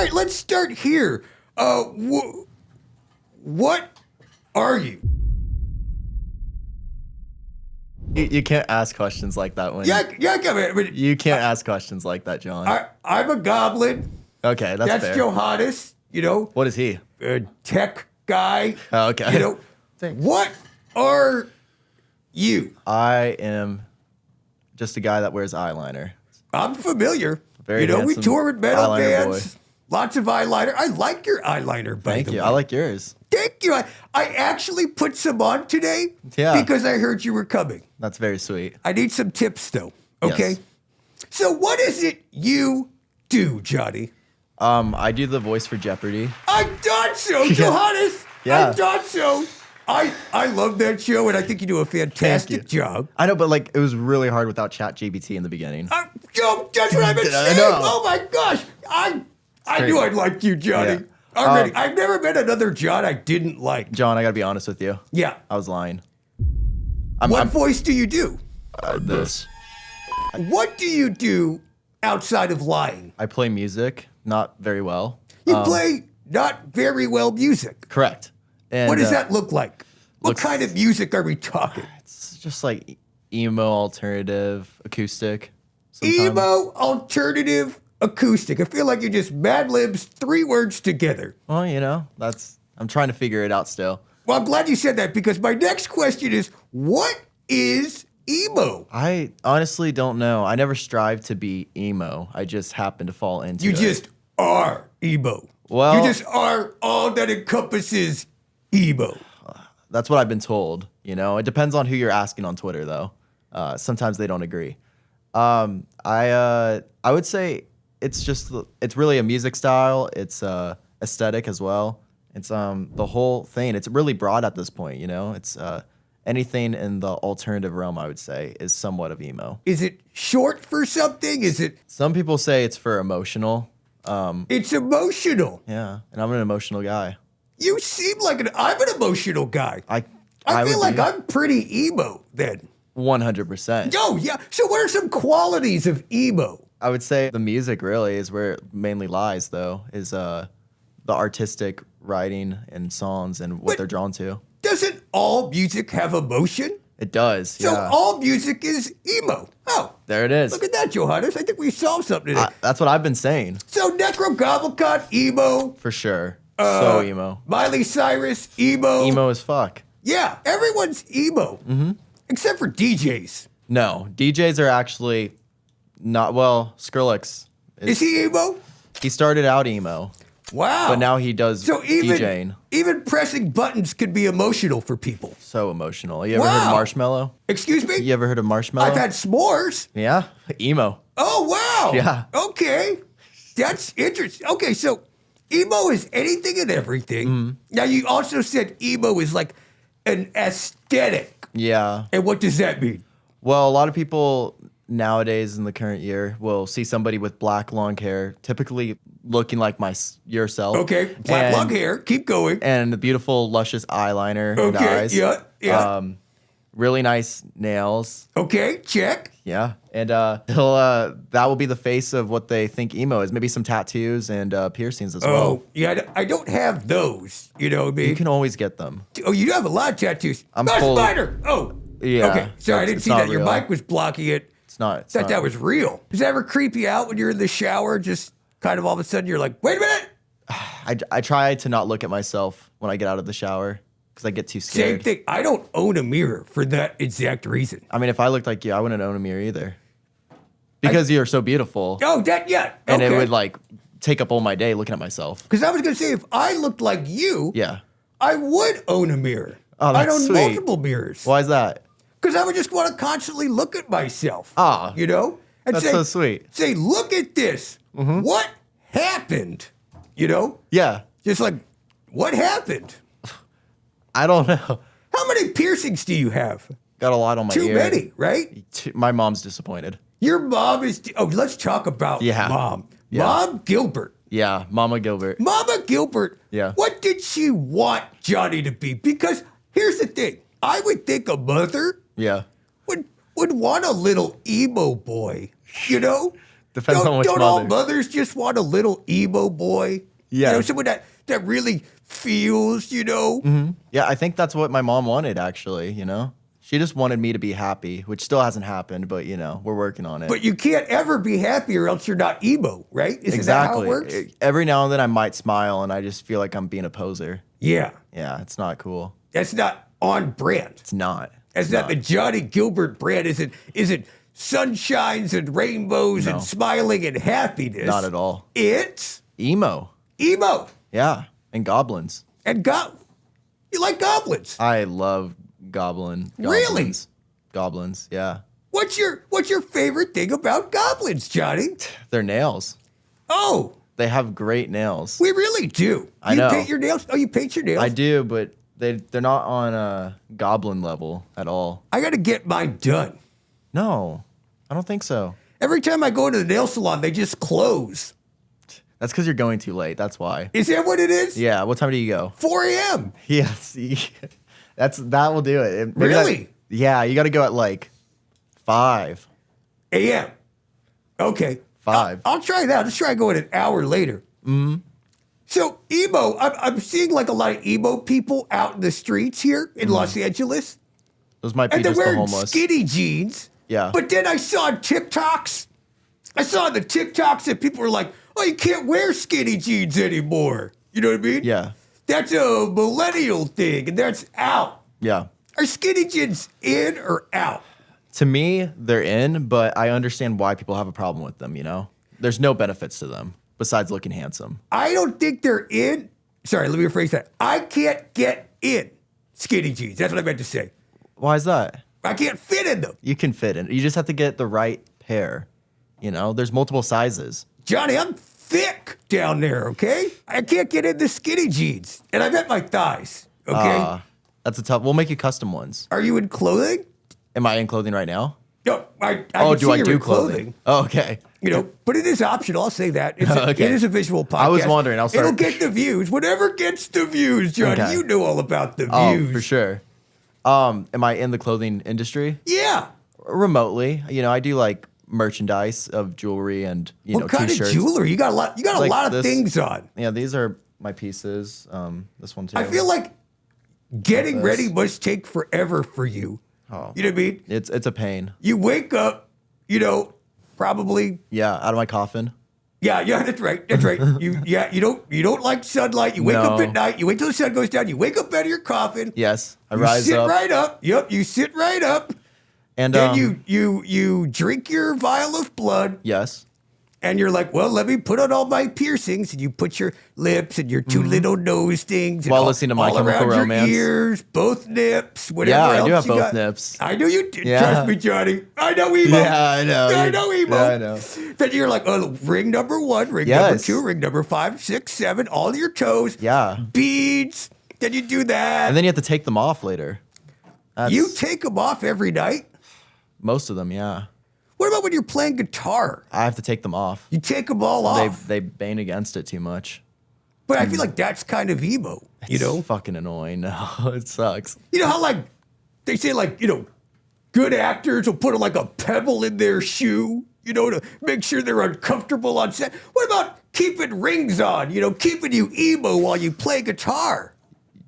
right, let's start here. What are you? You can't ask questions like that one. Yeah, come here. But You can't ask questions like that, John. I'm a goblin. Okay, that's fair. Johannes, What is he? a tech guy. Oh, okay. What are you? I am just a guy that wears eyeliner. I'm familiar. Very we handsome tour with metal eyeliner bands. Lots of eyeliner. I like your eyeliner, by Thank the you. way. I like yours. Thank you. I actually put some on today Yeah. because I heard you were coming. That's very sweet. I need some tips, though, okay? Yes. So what is it you do, Johnny? I do the voice for Jeopardy. I thought so, Johannes. Yeah. I thought so. I love that show, and I think you do a fantastic job. I know, but it was really hard without ChatGPT in the beginning. That's what I've been I saying. know. Oh my gosh, I knew I'd like you, Johnny. Yeah. Already, I've never met another John I didn't like. John, I gotta be honest with you. Yeah. I was lying. What voice do you do? This. What do you do outside of lying? I play music, not very well. You play not very well music. Correct. And, What does that look like? What looks- kind of music are we talking? It's just like emo, alternative, acoustic. sometimes. Emo, alternative, acoustic. I feel like you just Mad Libs 3 words together. Well, I'm trying to figure it out still. Well, I'm glad you said that because my next question is, what is emo? I honestly don't know. I never strive to be emo. I just happen to fall into You it. just are emo. Well- you just are all that encompasses emo. That's what I've been told. It depends on who you're asking on Twitter, though. Sometimes they don't agree. I would say it's really a music style. It's aesthetic as well. It's the whole thing. It's really broad at this point. It's anything in the alternative realm. I would say is somewhat of emo. Is it short for something? Is it? Some people say it's for emotional. It's emotional. Yeah, and I'm an emotional guy. You seem like I'm an emotional guy. I feel would like be I'm pretty emo then. 100%. Oh, yeah. So what are some qualities of emo? I would say the music really is where it mainly lies, though, is the artistic writing and songs and what they're drawn to. Doesn't all music have emotion? It does, So yeah. all music is emo. Oh, There it is. look at that, Johannes. I think we solved something today. That's what I've been saying, So Necrogobblecon, emo. for sure. So emo. Miley Cyrus, emo. Emo as fuck. Yeah, everyone's emo. Mm-hmm. Except for DJs. No, DJs are actually not, Skrillex. Is he emo? He started out emo, Wow. but now he does so DJing. even pressing buttons could be emotional for people. So emotional. You ever heard of Wow. Marshmallow? Excuse me? You ever heard of Marshmallow? I've had s'mores. Yeah? Emo. Oh, wow. Yeah. Okay. That's interesting. Okay, so emo is anything and everything. Mm-hmm. Now, you also said emo is like an aesthetic. Yeah. And what does that mean? Well, a lot of people nowadays in the current year will see somebody with black long hair, typically looking like yourself. Okay, black long hair. Keep going. And the beautiful, luscious eyeliner and Okay, eyes. yeah. Really nice nails. Okay, check. Yeah. And that will be the face of what they think emo is. Maybe some tattoos and piercings as well. Oh, yeah, I don't have those. You know what I mean? You can always get them. Oh, you do have a lot of tattoos. I'm No, full- spider. Oh. Yeah, Okay, sorry, I didn't it's see not that. Your real. mic was blocking it. It's not. Thought that was real. Does that ever creep you out when you're in the shower? Just kind of all of a sudden you're like, wait a minute. I try to not look at myself when I get out of the shower because I get too Same scared. thing. I don't own a mirror for that exact reason. I mean, if I looked like you, I wouldn't own a mirror either. Because you're so beautiful. Oh, that, yeah. And okay. it would take up all my day looking at myself. Because I was going to say, if I looked like you, Yeah. I would own a mirror. Oh, that's I'd own sweet. multiple mirrors. Why is that? Because I would just want to constantly look at myself. Ah, You know? And that's so sweet. Say, look at this. What happened? You know? Yeah. Just like, what happened? I don't know. How many piercings do you have? Got a lot on my Too ear. many, right? My mom's disappointed. Your mom is. Oh, let's talk about mom. Yeah. Mom Gilbert. Yeah, Mama Gilbert. Mama Gilbert. Yeah. What did she want Johnny to be? Because here's the thing. I would think a mother Yeah. would want a little emo boy, you know? Depends on which don't all mother. mothers just want a little emo boy? Yeah. You know, someone that really feels, you know? Yeah, I think that's what my mom wanted, actually, you know? She just wanted me to be happy, which still hasn't happened, but, you know, we're working on it. But you can't ever be happy or else you're not emo, right? Isn't that how it works? Every now and then I might smile and I just feel like I'm being a poser. Yeah. Yeah, it's not cool. That's not on brand. It's not. That's not the Johnnie Guilbert brand. Isn't sunshines and rainbows and smiling and happiness. Not at all. It's Emo. emo. Yeah, and goblins. And you like goblins. I love goblins. Really? Goblins, yeah. What's your favorite thing about goblins, Johnny? Their nails. Oh, They have great nails. we really do. I know. You paint your nails? Oh, you paint your nails? I do, but they're not on a goblin level at all. I got to get mine done. No, I don't think so. Every time I go to the nail salon, they just close. That's because you're going too late. That's why. Is that what it is? Yeah. What time do you go? 4 a.m. Yeah. See, that will do it. Maybe Really? Yeah. You got to go at like 5. a.m. Okay. 5. I'll try that. Let's try going an hour later. Mm-hmm. So emo, I'm seeing like a lot of emo people out in the streets here in Los Angeles. Those might be And they're just the wearing homeless. skinny jeans. Yeah. But then I saw on TikToks. I saw on the TikToks that people were like, oh, you can't wear skinny jeans anymore. You know what I mean? Yeah. That's a millennial thing, and that's out. Yeah. Are skinny jeans in or out? To me, they're in, but I understand why people have a problem with them, you know? There's no benefits to them besides looking handsome. I don't think they're in. Sorry, let me rephrase that. I can't get in skinny jeans. That's what I meant to say. Why is that? I can't fit in them. You can fit in. You just have to get the right pair. You know, there's multiple sizes. Johnny, I'm thick down there, okay? I can't get in the skinny jeans. And I meant my thighs, okay? That's a tough. We'll make you custom ones. Are you in clothing? Am I in clothing right now? No, I Oh, can do see I you're do in clothing? Oh, okay. You know, but it is optional. I'll say that. Okay. It is a visual podcast. I was wondering. It'll get the views. Whatever gets the views, Johnny. Okay. You know all about the Oh, views. for sure. Am I in the clothing industry? Yeah. Remotely. You know, I do like merchandise of jewelry and What kind t-shirts. of jewelry? You got a lot. You got a Like lot of this. things on. Yeah, these are my pieces. This one too. I feel like getting this. ready must take forever for you. Oh. You know what I mean? It's a pain. You wake up, you know, probably. Yeah, out of my coffin. Yeah, that's right. That's right. You don't like sunlight. You wake up No. at night. You wait till the sun goes down. You wake up out of your coffin. Yes, I You rise sit up. right up. Yep, you sit right up. And Then you drink your vial of blood, yes. and you're like, well, let me put on all my piercings, and you put your lips and your two little nose things, and While all, listening to My all Chemical around Romance. your ears, both nips, whatever Yeah, I else do have you both got. nips. I know you do. Yeah. Trust me, Johnny. I know emo. Yeah, I know. I know emo. Yeah, I know. Then you're like, oh, ring number 1, ring Yes. number 2, ring number 5, 6, 7, all your toes. Yeah. Beads. Then you do that. And then you have to take them off later. You take them off every night. Most of them, yeah. What about when you're playing guitar? I have to take them off. You take them all off. They bang against it too much. But I feel like that's kind of emo, you It's know? fucking annoying. No, it sucks. You know how, like, they say, like, you know, good actors will put, like, a pebble in their shoe, you know, to make sure they're uncomfortable on set. What about keeping rings on, you know, keeping you emo while you play guitar?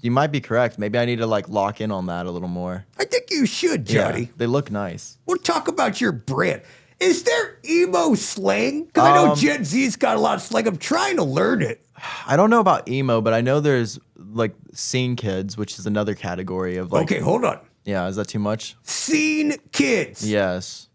You might be correct. Maybe I need to like lock in on that a little more. I think you should, Johnny. Yeah, they look nice. We'll talk about your brand. Is there emo slang? Because I know Gen Z's got a lot of slang. I'm trying to learn it. I don't know about emo, but I know there's like scene kids, which is another category of like. Okay, hold on. Yeah, is that too much? Scene kids. Yes.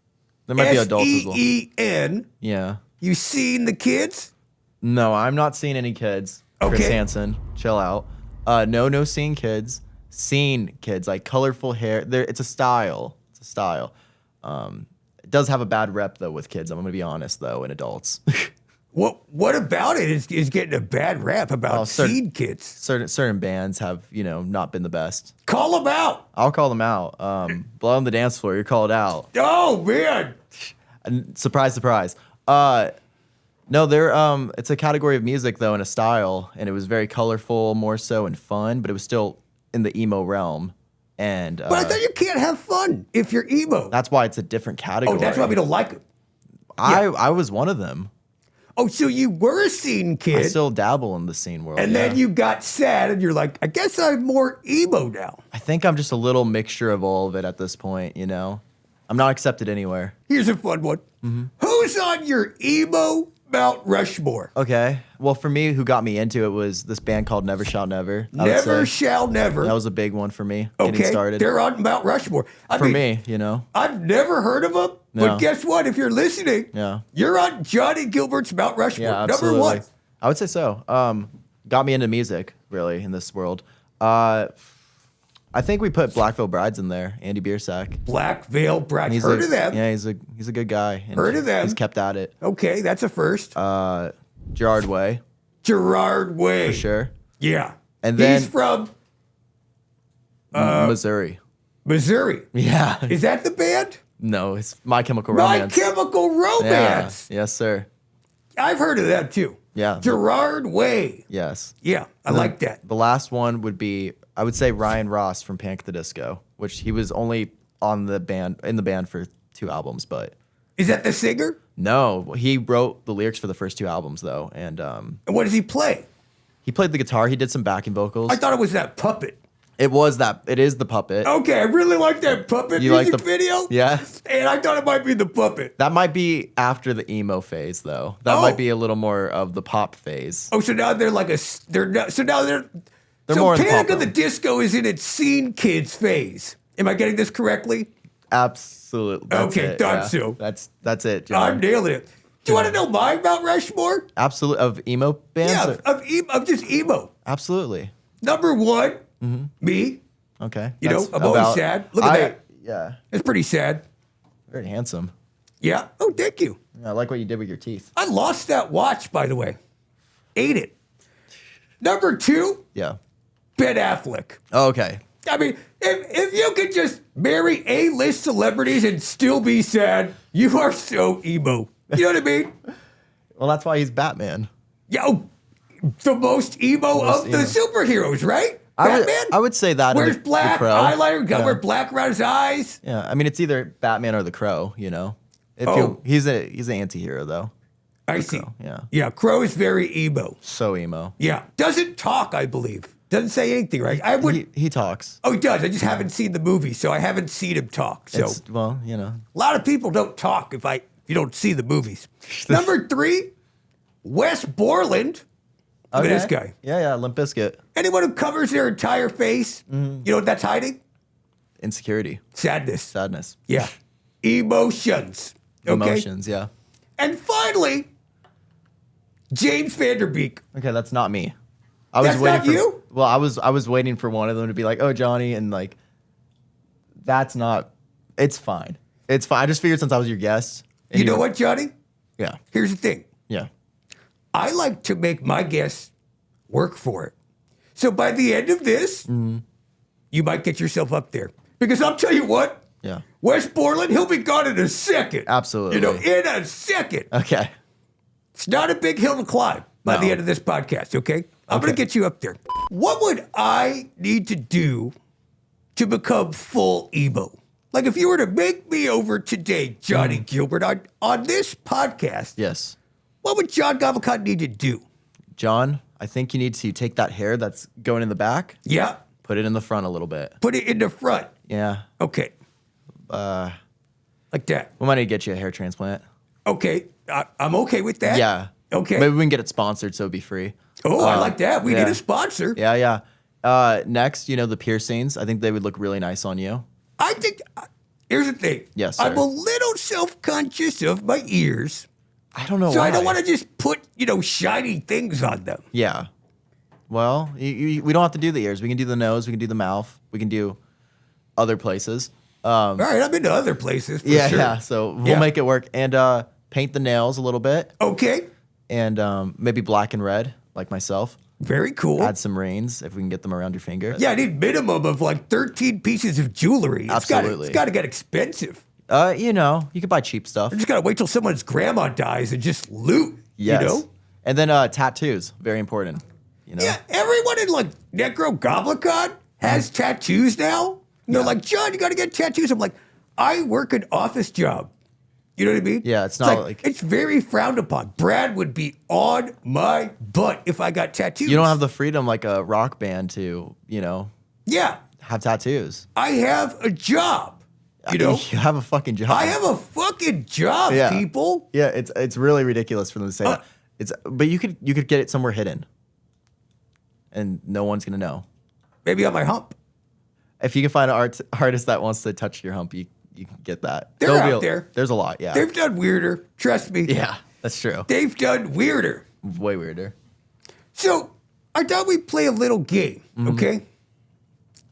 There might be adults as well. S-E-E-N. Yeah. You seen the kids? No, I'm not seeing any kids. Chris Okay. Hansen, chill out. No seeing kids. Scene kids, like colorful hair. It's a style. It's a style. It does have a bad rep though with kids. I'm gonna be honest though, and adults. What about it is getting a bad rap about scene kids? certain bands have not been the best. Call them out. I'll call them out. Blow on the dance floor. You're called out. Oh man. And surprise, surprise. No, it's a category of music though, and a style, and it was very colorful, more so, and fun, but it was still in the emo realm. And But I thought you can't have fun if you're emo. that's why it's a different category. Oh, that's why we don't like it. I was one of them. Oh, so you were a scene I kid, still dabble in the scene world. and then you got sad, and you're like, I guess I'm more emo now. I think I'm just a little mixture of all of it at this point, you know? I'm not accepted anywhere. Here's a fun one. Who's on your Emo Mount Rushmore? Okay. Well, for me, who got me into it was this band called Never Shall Never. I would Never say. shall never. That was a big one for me getting Okay, started. they're on Mount Rushmore. I For mean, me, you know? I've never heard of them, but No. guess what? If you're listening, Yeah. you're on Johnnie Guilbert's Mount Rushmore. Yeah, Number absolutely. one. I would say so. Got me into music, really, in this world. I think we put Black Veil Brides in there, Andy Biersack. Black Veil Bride. He's Heard a, of them. Yeah, he's a good guy. And Heard of them. He's kept at it. Okay, that's a first. Gerard Way, Gerard Way. for sure. Yeah. And then- he's from Missouri. Missouri. Yeah. Is that the band? No, it's My Chemical My Romance. Chemical Romance. Yeah. Yes, sir. I've heard of that too. Yeah. Gerard Way. Yes. Yeah, I like that. The last one would be, I would say, Ryan Ross from Panic at the Disco, which he was only in the band for 2 albums, but Is that the singer? no, he wrote the lyrics for the first 2 albums though, and And what does he play? he played the guitar. He did some backing vocals. I thought it was that puppet. It was that. It is the puppet. Okay, I really like that puppet You like music the- video. Yeah. And I thought it might be the puppet. That might be after the emo phase though. That Oh. might be a little more of the pop phase. Oh, so now they're like they're not, so now they're so more in the Panic pop of the realm. Disco is in its scene kids phase. Am I getting this correctly? Absolutely. That's Okay, it, thought yeah. so. That's it, John. I'm nailing it. Do you want to know my Mount Rushmore? Absolutely. Of emo bands? Yeah, or- of just emo. Absolutely. Number one, me. Okay. You know, That's I'm always sad. Look at that. Yeah. It's pretty sad. Very handsome. Yeah. Oh, thank you. Yeah, I like what you did with your teeth. I lost that watch, by the way. Ate it. Number two, Yeah. Ben Affleck. Oh, okay. I mean, if you could just marry A-list celebrities and still be sad, you are so emo. You know what I mean? Well, that's why he's Batman. Yeah, oh, the most emo Most of the emo. superheroes, right? I Batman? would say that. and Wears the black Crow. eyeliner, got Yeah. wear black around his eyes. Yeah. I mean, it's either Batman or the Crow. You know. If Oh. he's an anti-hero though. I see. Crow, yeah. Yeah, Crow is very emo. So emo. Yeah. Doesn't talk, I believe. Doesn't say anything, right? I would. He talks. Oh, he does. I just haven't seen the movie, so I haven't seen him talk. So It's, well, you know. a lot of people don't talk if you don't see the movies. Number three, Wes Borland. Look at this guy. Yeah. Limp Bizkit. Anyone who covers their entire face, you know what that's hiding? Insecurity. Sadness. Sadness. Yeah. Emotions. Okay. Emotions. Yeah. And finally, James Vanderbeek. Okay, that's not me. I was That's waiting not for, you? Well, I was waiting for one of them to be like, "Oh, Johnny," and like, that's not. It's fine. It's fine. I just figured since I was your guest. and You know were- what, Johnny? Yeah. Here's the thing. Yeah. I like to make my guests work for it. So by the end of this, you might get yourself up there. Because I'll tell you what, Yeah. Wes Borland, he'll be gone in a second. Absolutely. You know, in a second. Okay. It's not a big hill to climb by the No. end of this podcast, okay? I'm going to Okay. get you up there. What would I need to do to become full emo? Like if you were to make me over today, Johnnie Guilbert, on this podcast, Yes. what would John Gavacon need to do? John, I think you need to take that hair that's going in the back, Yeah, put it in the front a little bit. put it in the front. Yeah. Okay. Like that. We might need to get you a hair transplant. Okay, I'm okay with that. Yeah. Okay. Maybe we can get it sponsored so it'd be free. Oh, I like that. We yeah. need a sponsor. Yeah. Next, the piercings. I think they would look really nice on you. I think, here's the thing. Yes, I'm sir. a little self-conscious of my ears. I don't know So why. I don't want to just put, shiny things on them. Yeah. Well, we don't have to do the ears. We can do the nose. We can do the mouth. We can do other places. All right, I'm into other places for Yeah, sure. yeah. So we'll Yeah. make it work. And paint the nails a little bit. Okay, And maybe black and red, like myself. very cool. Add some rings if we can get them around your finger. Yeah, I need minimum of like 13 pieces of jewelry. Absolutely. It's got to get expensive. You could buy cheap stuff. I just got to wait till someone's grandma dies and just loot, Yes. you know? And then tattoos, very important. Yeah, everyone in like Necro Goblicon has tattoos now. And they're like, John, you got to get tattoos. I'm like, I work an office job. You know what I mean? Yeah, it's not like it's very frowned upon. Brad would be on my butt if I got tattoos. you don't have the freedom like a rock band to, Yeah, have tattoos. I have a job. You know, You have a fucking job. I have a fucking job, Yeah. people. Yeah, it's really ridiculous for them to say that. But you could get it somewhere hidden, and no one's gonna know. Maybe on my hump. If you can find an artist that wants to touch your hump, you can get that. They're out there. There's a lot. Yeah. They've done weirder. Trust me. Yeah, that's true. They've done weirder. Way weirder. So I thought we'd play a little game, okay?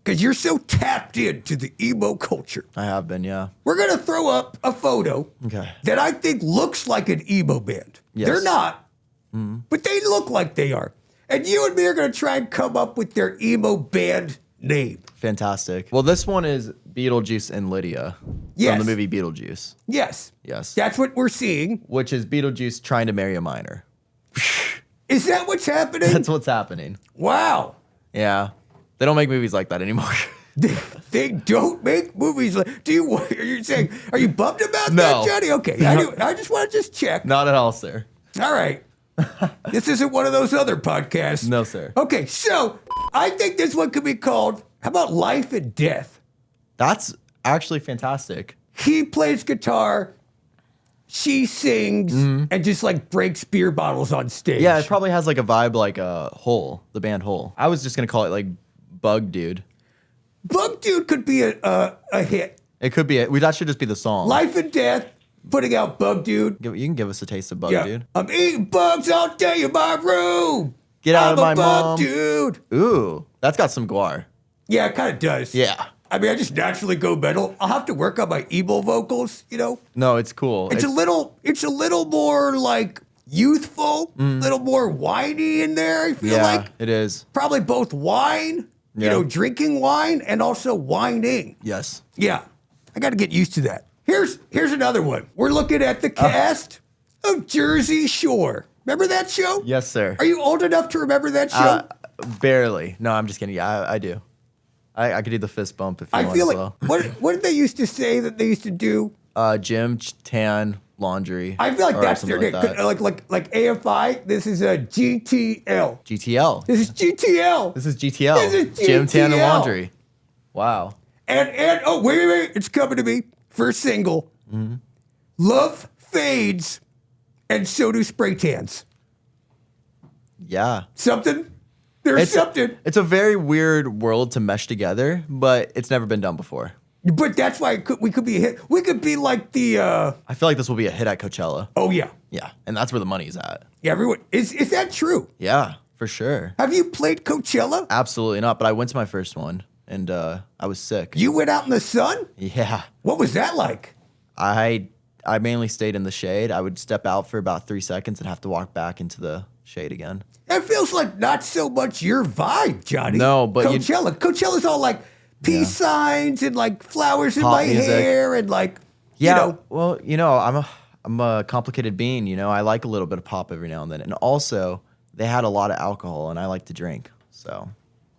Because you're so tapped into the emo culture. I have been. Yeah. We're going to throw up a photo Okay. that I think looks like an emo band. Yes. They're not, but they look like they are. And you and me are going to try and come up with their emo band name. Fantastic. Well, this one is Beetlejuice and Lydia Yes. from the movie Beetlejuice. Yes. Yes. That's what we're seeing. Which is Beetlejuice trying to marry a minor. Is that what's happening? That's what's happening. Wow. Yeah. They don't make movies like that anymore. They don't make movies like. Are you saying? Are you bummed about No. that, Johnny? Okay, I just want to check. Not at all, sir. All right, this isn't one of those other podcasts. No, sir. Okay, so I think this one could be called. How about Life and Death? That's actually fantastic. He plays guitar, she sings, and just like breaks beer bottles on stage. Yeah, it probably has like a vibe like Hole, the band Hole. I was just gonna call it like Bug Dude. Bug Dude could be a hit. It could be. That should just be the song. Life and Death, putting out Bug Dude. You can give us a taste of Bug Yeah. Dude. I'm eating bugs all day in my room. Get out of I'm my a bug mom. dude. Ooh, that's got some guar. Yeah, it kind of does. Yeah. I mean, I just naturally go metal. I'll have to work on my emo vocals, you know? No, it's cool. It's a little more like youthful, a little more whiny in there, I feel like. it is. Probably both wine, Yeah. drinking wine and also whining. Yes. Yeah. I got to get used to that. Here's another one. We're looking at the cast of Jersey Shore. Remember that show? Yes, sir. Are you old enough to remember that show? Barely. No, I'm just kidding. Yeah, I do. I could do the fist bump if you I want feel as like well. what did they used to say that they used to do? Gym, tan, laundry. I feel like or that's their something name. like that. Like AFI. This is a GTL. GTL. This is GTL. This is GTL. This is Gym, tan, and GTL. laundry. Wow. And oh wait, it's coming to me. First single. Love fades, and so do spray tans. Yeah. Something. There's something. It's a very weird world to mesh together, but it's never been done before. But that's why we could be a hit. We could be like the. I feel like this will be a hit at Coachella. Oh yeah. Yeah, and that's where the money's at. Yeah. Everyone is that true? Yeah, for sure. Have you played Coachella? Absolutely not, but I went to my first one, and I was sick. You went out in the sun. Yeah. What was that like? I mainly stayed in the shade. I would step out for about 3 seconds and have to walk back into the shade again. That feels like not so much your vibe, Johnny. No, but Coachella's all like peace signs and like flowers in Pop my music. hair and like Yeah, well, I'm a complicated being. I like a little bit of pop every now and then, and also they had a lot of alcohol, and I like to drink. So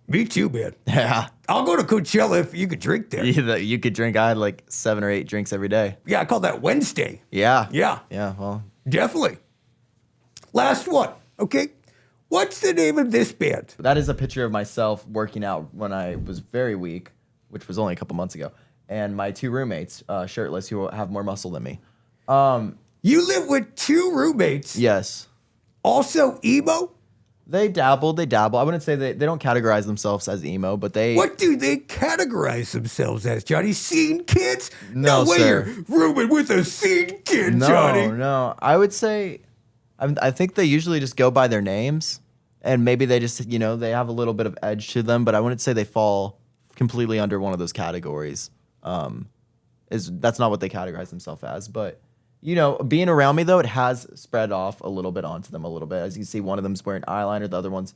me too, man. yeah, I'll go to Coachella if you could drink there. you could drink. I had like 7 or 8 drinks every day. Yeah, I call that Wednesday. Yeah, Yeah, yeah. Well, definitely. Last one, okay? What's the name of this band? that is a picture of myself working out when I was very weak, which was only a couple months ago, and my 2 roommates, shirtless, who have more muscle than me. You live with 2 roommates, Yes. also emo? They dabble. I wouldn't say they don't categorize themselves as emo, but they. What do they categorize themselves as, Johnny? Scene kids? No, way sir. you're rooming with a scene kid, No, Johnny. no. I would say, I think they usually just go by their names, and maybe they just, they have a little bit of edge to them, but I wouldn't say they fall completely under one of those categories. That's not what they categorize themselves as, but. Being around me, though, it has spread off a little bit onto them a little bit. As you can see, one of them's wearing eyeliner, the other one's,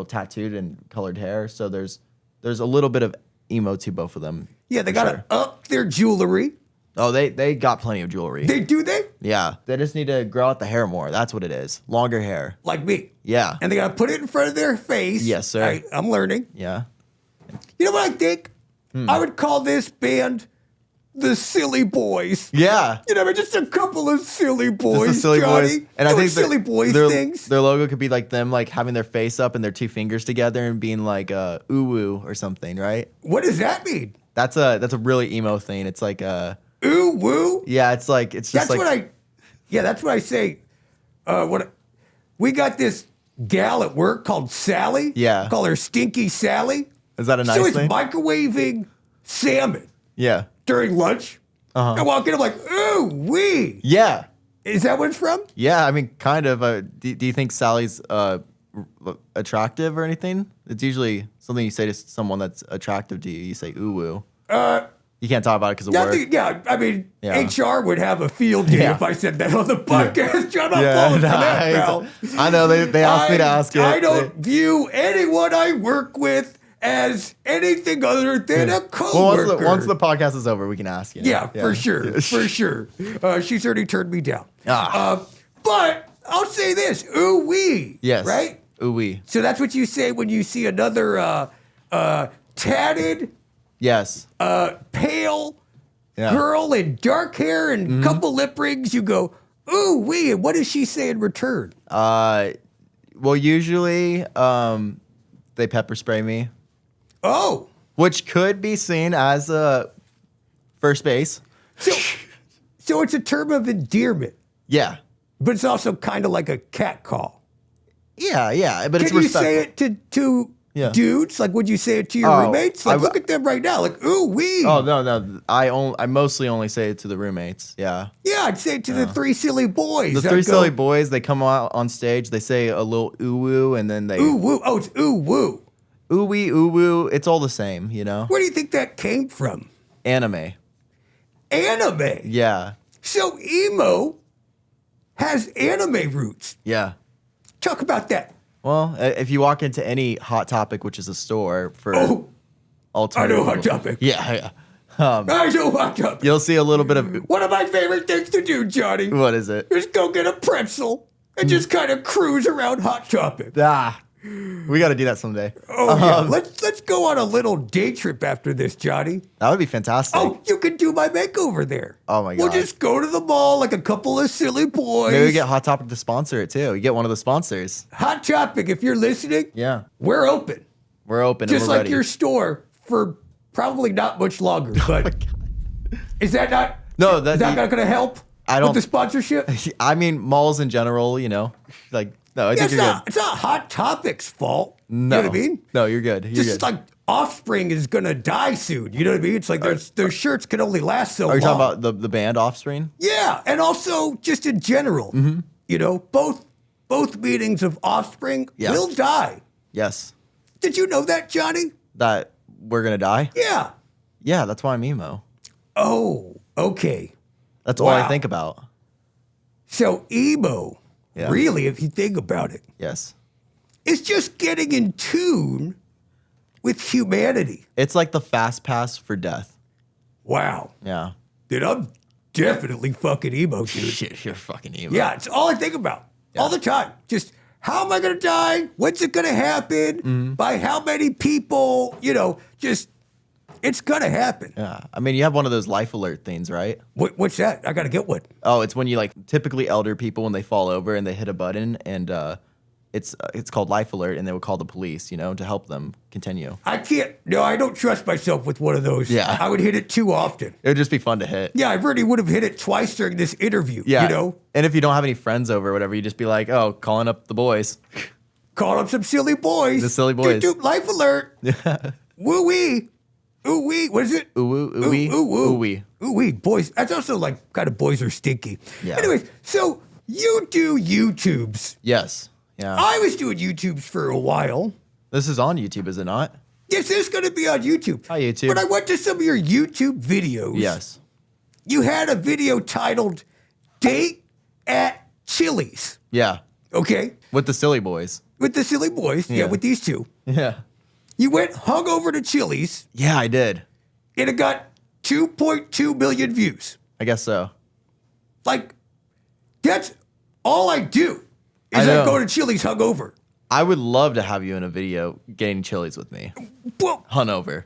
tattooed and colored hair. So there's a little bit of emo to both of them. Yeah, they gotta up their jewelry. Oh, they got plenty of jewelry. They do they? Yeah. They just need to grow out the hair more. That's what it is. Longer hair. Like me. Yeah. And they gotta put it in front of their face. Yes, sir. I'm learning. Yeah. You know what I think? I would call this band the silly boys. Yeah. You know, I mean, just a couple of silly boys, Just the silly Johnny. boys. And I think silly boys their, things. their logo could be like them like having their face up and their two fingers together and being like ooh woo or something, right? What does that mean? That's a really emo thing. It's like Ooh woo. yeah, it's just That's like that's what I say. We got this gal at work called Sally. Yeah. Call her Stinky Sally. is that a nice So it's thing? microwaving salmon Yeah. during lunch. I walk in, I'm like, ooh wee. Yeah. Is that what it's from? Yeah, I mean, kind of. Do you think Sally's attractive or anything? It's usually something you say to someone that's attractive to you. You say ooh woo. You can't talk about it because of work. I mean, Yeah. HR would have a field day Yeah. if I said that on the podcast. I'm not Yeah, falling for that, pal. I know they asked me to ask it. I don't view anyone I work with as anything other than a coworker. Well, once the podcast is over, we can ask you. Yeah, for sure, for sure. She's already turned me down. But I'll say this, ooh wee. Yes. Right? Ooh wee. So that's what you say when you see another tatted, Yes. pale Yeah. girl in dark hair and couple lip rings. You go, ooh wee. And what does she say in return? Well, usually they pepper spray me, Oh. which could be seen as first base. So it's a term of endearment, Yeah. but it's also kind of like a cat call. Yeah, but it's Can you respectful. say it to Yeah. dudes? Like, would you say it to your roommates? Like, look at them right now. Like, ooh wee. Oh no! I mostly only say it to the roommates. Yeah, Yeah, I'd say it to the three silly boys. the I'd three go, silly boys. They come out on stage. They say a little ooh woo, and then they Ooh woo. Oh, it's ooh woo. ooh wee ooh woo. It's all the same, you know. Where do you think that came from? Anime. Anime. Yeah, So emo has anime roots. yeah. Talk about that. Well, if you walk into any Hot Topic, which is a store for Oh, I know alternative, Hot Topic. Yeah. I know Hot Topic. You'll see a little bit of One of my favorite things to do, Johnny, what is it? is go get a pretzel and just kind of cruise around Hot Topic. We got to do that someday. Oh yeah, let's go on a little day trip after this, Johnny. That would be fantastic. Oh, you can do my makeover there. Oh, my We'll God. just go to the mall like a couple of silly boys. Maybe we get Hot Topic to sponsor it too. You get one of the sponsors. Hot Topic, if you're listening, Yeah, we're open. we're open. Just and we're like ready. your store for probably not much longer. But is that not? No, is that not going to help? I don't- with the sponsorship. I mean, malls in general, you know, like no, I think you're good. It's not Hot Topic's fault. No, You know what I mean? No, you're good. You're Just good. like Offspring is gonna die soon. You know what I mean? It's like their shirts can only last so Are you long. talking about the band Offspring? Yeah, and also just in general. Mm-hmm. You know, both meanings of Offspring Yeah. will die. Yes. Did you know that, Johnny? That we're gonna die. Yeah. Yeah, that's why I'm emo. Oh, okay. That's all I Wow. think about. So emo, Yeah. really, if you think about it, Yes. is just getting in tune with humanity. It's like the fast pass for death. Wow. Yeah. Dude, I'm definitely fucking emo, dude. Shit, you're fucking emo. Yeah, it's all I think about all the time. Just how am I going to die? When's it going to happen? Mm-hmm. By how many people? You know, just it's going to happen. Yeah. I mean, you have one of those life alert things, right? What's that? I got to get one. Oh, it's when you like typically elder people when they fall over and they hit a button and it's called life alert and they would call the police, you know, to help them continue. I can't. No, I don't trust myself with one of those. Yeah. I would hit it too often. It would just be fun to hit. Yeah, I already would have hit it twice during this interview. Yeah. You know, And if you don't have any friends over or whatever, you just be like, oh, calling up the boys. call up some silly boys. The silly boys. Doop, doop, life alert. Woo wee. Ooh wee. What is it? Ooh woo, ooh wee, Ooh woo. ooh wee. Ooh wee. Boys. That's also like kind of boys are stinky. Yeah. Anyways, so you do YouTubes. Yes. Yeah. I was doing YouTubes for a while. This is on YouTube, is it not? This is going to be on YouTube. Hi, YouTube. But I went to some of your YouTube videos. Yes. You had a video titled Date at Chili's. Yeah. Okay? With the silly boys. With the silly boys. Yeah, Yeah. with these two. Yeah. You went hungover to Chili's, Yeah, I did. and it got 2.2 million views. I guess so. Like, that's all I do is I I know. go to Chili's hungover. I would love to have you in a video getting chilies with me. Well, Hungover.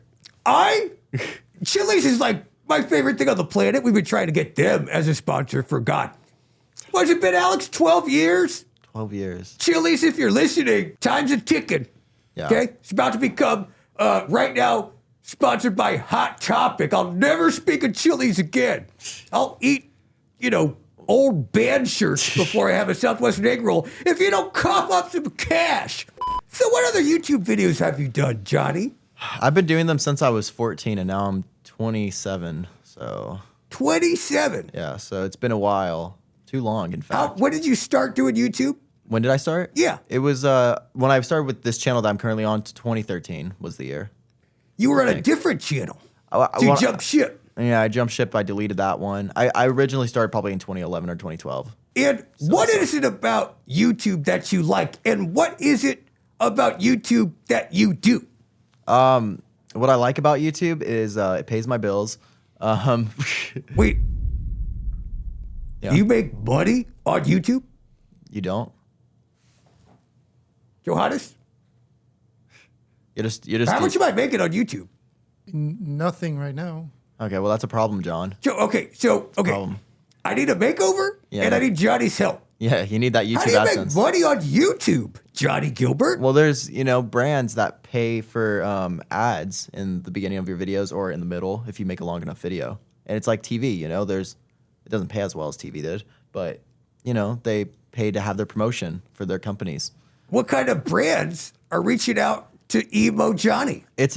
Chili's is like my favorite thing on the planet. We've been trying to get them as a sponsor for God. What's it been, Alex? 12 years? 12 years. Chili's, if you're listening, time's a ticking. Yeah. Okay? It's about to become, right now, sponsored by Hot Topic. I'll never speak of Chili's again. I'll eat, old band shirts before I have a Southwestern egg roll if you don't cough up some cash. So what other YouTube videos have you done, Johnny? I've been doing them since I was 14, and now I'm 27. So 27. yeah, so it's been a while. Too long, in fact. When did you start doing YouTube? When did I start? Yeah. It was when I started with this channel that I'm currently on. 2013 was the year. You were on a different channel. You jumped ship. Yeah, I jumped ship. I deleted that one. I originally started probably in 2011 or 2012. And what is it about YouTube that you like? And what is it about YouTube that you do? What I like about YouTube is it pays my bills. Wait. Yeah. Do you make money on YouTube? You don't? Johannes? You just How much am I making on YouTube? Nothing right now. Okay, well that's a problem, John. Okay. Problem. I need a makeover Yeah. and I need Johnny's help. Yeah, you need that YouTube How do you AdSense. make money on YouTube, Johnny Guilbert? Well, there's brands that pay for ads in the beginning of your videos or in the middle if you make a long enough video, and it's like TV. It doesn't pay as well as TV did, but they pay to have their promotion for their companies. What kind of brands are reaching out to Emo Johnny? It's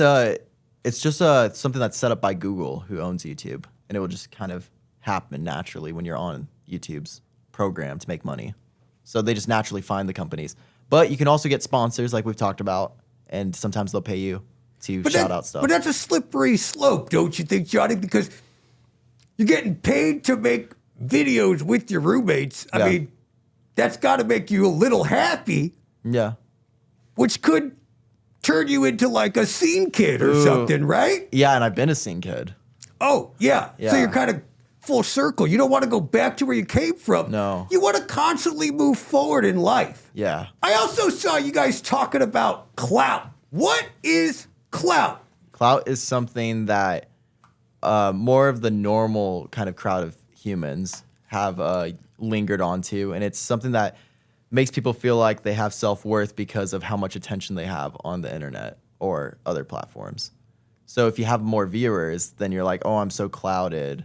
just something that's set up by Google, who owns YouTube, and it will just kind of happen naturally when you're on YouTube's program to make money. So they just naturally find the companies. But you can also get sponsors, like we've talked about, and sometimes they'll pay you to shout out stuff. But that's a slippery slope, don't you think, Johnny? Because you're getting paid to make videos with your roommates. I Yeah. mean, that's got to make you a little happy, Yeah. which could turn you into like a scene kid or something, right? Yeah, and I've been a scene kid. Oh, yeah. So Yeah. you're kind of full circle. You don't want to go back to where you came from. No. You want to constantly move forward in life. Yeah. I also saw you guys talking about Clout. What is Clout? Clout is something that more of the normal kind of crowd of humans have lingered onto, and it's something that makes people feel like they have self-worth because of how much attention they have on the internet or other platforms. So if you have more viewers, then you're like, oh, I'm so clouded.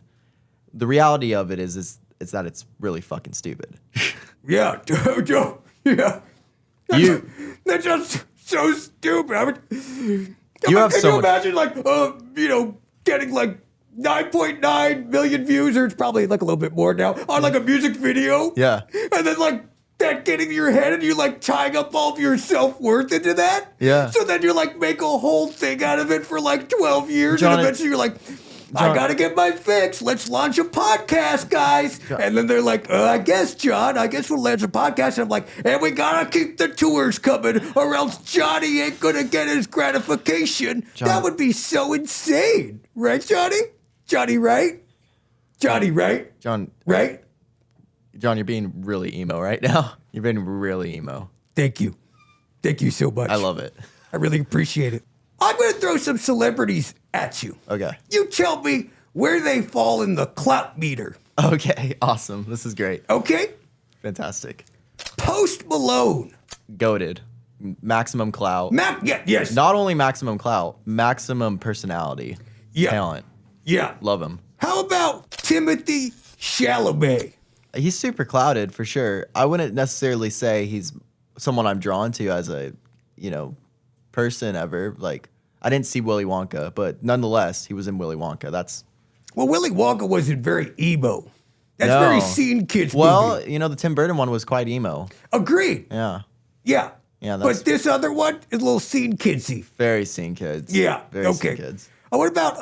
The reality of it is that it's really fucking stupid. Yeah, Joe. Yeah. That's just so stupid. Can you imagine, like, getting like 9.9 million views, or it's probably like a little bit more now, on like a music video? Yeah. And then like that getting to your head and you like tying up all of your self-worth into that? Yeah. So then you're like make a whole thing out of it for like 12 years, John, and eventually you're like, I gotta get my fix. Let's launch a podcast, guys. And then they're like, I guess, John, we'll launch a podcast. And I'm like, and we gotta keep the tours coming, or else Johnny ain't gonna get his gratification. John. That would be so insane. Right, Johnny? Johnny, right? Johnny, right? John, Right? you're being really emo right now. You're being really emo. Thank you. Thank you so much. I love it. I really appreciate it. I'm gonna throw some celebrities at you. Okay. You tell me where they fall in the clout meter. Okay, awesome. This is great. Okay? Fantastic. Post Malone. Goated. Maximum clout. Yes. Not only maximum clout, maximum personality. Yeah. Talent. Yeah. Love him. How about Timothy Chalamet? He's super clouded for sure. I wouldn't necessarily say he's someone I'm drawn to as a, person ever. Like, I didn't see Willy Wonka, but nonetheless, he was in Willy Wonka. Well, Willy Wonka wasn't very emo. That's No. very scene kids Well, movie. the Tim Burton one was quite emo. Agreed. Yeah. Yeah. Yeah, that's But this other one is a little scene kidsy. very scene kids. Yeah. Very Okay. scene kids. What about